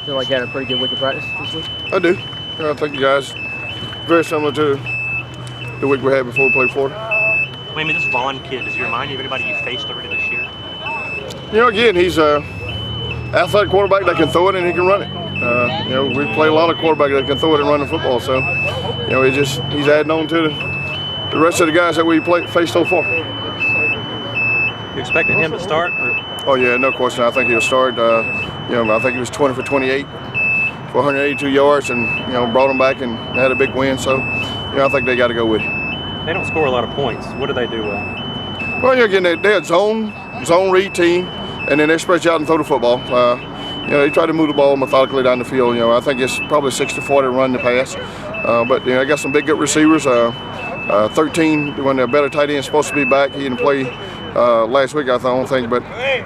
Feel like you had a pretty good week of practice this week? I do. I think the guys very similar to the week we had before we played Florida. Wait a minute, this Vaughn kid, does he remind you of anybody you faced already this year? You know, again, he's a athletic quarterback that can throw it and he can run it. You know, we play a lot of quarterbacks that can throw it and run the football. So, you know, he's adding on to the rest of the guys that we faced so far. You expecting him to start? Or? Oh yeah, no question. I think he'll start. You know, I think he was 20 for 28 for 182 yards, and you know, brought him back and had a big win. So, you know, I think they got to go with him. They don't score a lot of points. What do they do well? Well, you know, again, they're a zone read team, and then they spread you out and throw the football. You know, they try to move the ball methodically down the field. You know, I think it's probably 60-40 run the pass. But you know, they got some big good receivers. 13 when their better tight end is supposed to be back. He didn't play last week, I don't think. But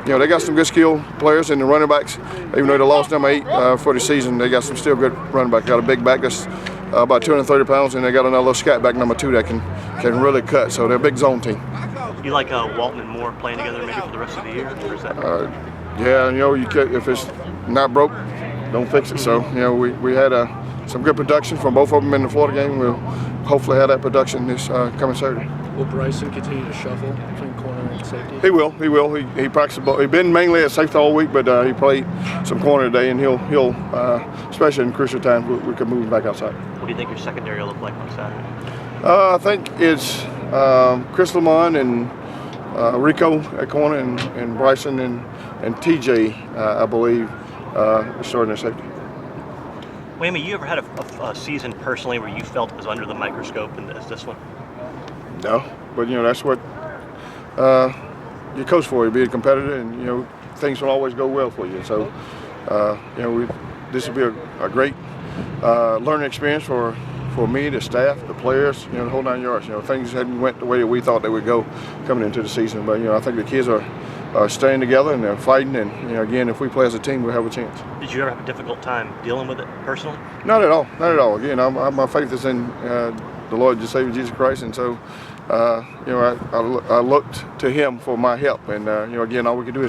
you know, they got some good skill players in the running backs. Even though they lost number 8 for the season, they got some still good running back. Got a big back that's about 230 pounds, and they got another little scat back number 2 that can really cut. So they're a big zone team. You like Walton and Moore playing together maybe for the rest of the year? Or is that yeah, you know, if it's not broke, don't fix it. So, you know, we had some good production from both of them in the Florida game. We'll hopefully have that production this coming Saturday. Will Bryson continue to shuffle between corner and safety? He will. He practiced ball. He's been mainly at safety all week, but he played some corner today, and he'll especially in crucial times, we could move him back outside. What do you think your secondary will look like on Saturday? I think it's Chris Lamont and Rico at corner, and Bryson and TJ, I believe, starting at safety. Wait a minute, you ever had a season personally where you felt it was under the microscope as this one? No, but you know, that's what you coach for. You be a competitor, and you know, things don't always go well for you. So, you know, this will be a great learning experience for me, the staff, the players, you know, the whole 9 yards. You know, things hadn't went the way that we thought they would go coming into the season. But you know, I think the kids are staying together and they're fighting. And you know, again, if we play as a team, we'll have a chance. Did you ever have a difficult time dealing with it personally? Not at all. Not at all. Again, my faith is in the Lord and Savior Jesus Christ, and so you know, I looked to Him for my help. And you know, again, all we can do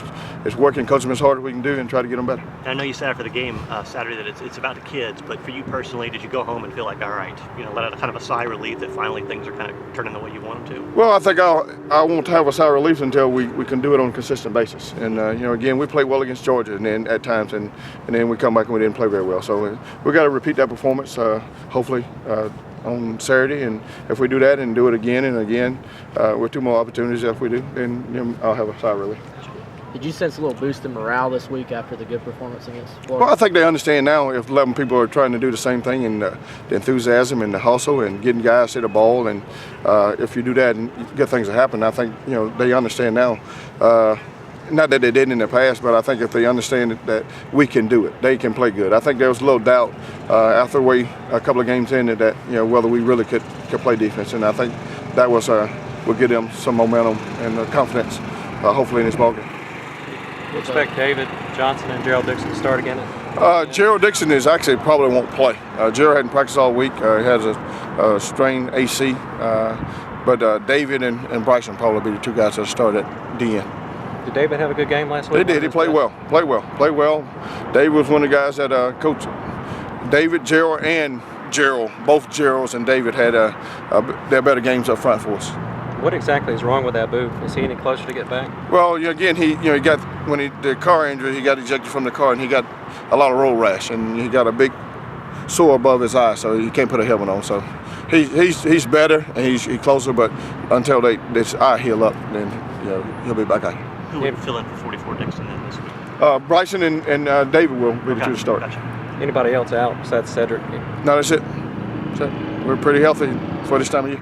is work and coach them as hard as we can do and try to get them better. And I know you said after the game Saturday that it's about the kids, but for you personally, did you go home and feel like, all right, you know, let out a kind of a sigh of relief that finally things are kind of turning the way you want them to? Well, I think I won't have a sigh of relief until we can do it on a consistent basis. And you know, again, we played well against Georgia, and then at times, and then we come back and we didn't play very well. So we got to repeat that performance, hopefully. On Saturday, and if we do that and do it again and again with 2 more opportunities, if we do, then you know, I'll have a sigh of relief. Did you sense a little boost in morale this week after the good performance against Florida? Well, I think they understand now if 11 people are trying to do the same thing, and the enthusiasm and the hustle and getting guys to the ball, and if you do that and good things will happen, I think you know they understand now. Not that they didn't in the past, but I think if they understand that we can do it, they can play good. I think there was a little doubt after a couple of games in that you know whether we really could play defense, and I think that was will give them some momentum and confidence, hopefully in this ballgame. You expect David Johnson and Gerald Dixon to start again? Gerald Dixon is actually probably won't play. Gerald hadn't practiced all week. He has a strained AC, but David and Bryson probably be the 2 guys that start at DN. Did David have a good game last week? He did. He played well. Played well. David was one of the guys that coached David, Gerald, and Gerald. Both Geralds and David had their better games up front for us. What exactly is wrong with that booth? Is he any closer to get back? Well, again, he got the car injury. He got ejected from the car, and he got a lot of road rash, and he got a big sore above his eye, so he can't put a helmet on. So he's better and he's closer, but until this eye heal up, then you know, he'll be back out. Who would fill in for 44 Dixon then this week? Bryson and David will be the 2 to start. Gotcha. Anybody else out besides Cedric? No, that's it. We're pretty healthy for this time of year.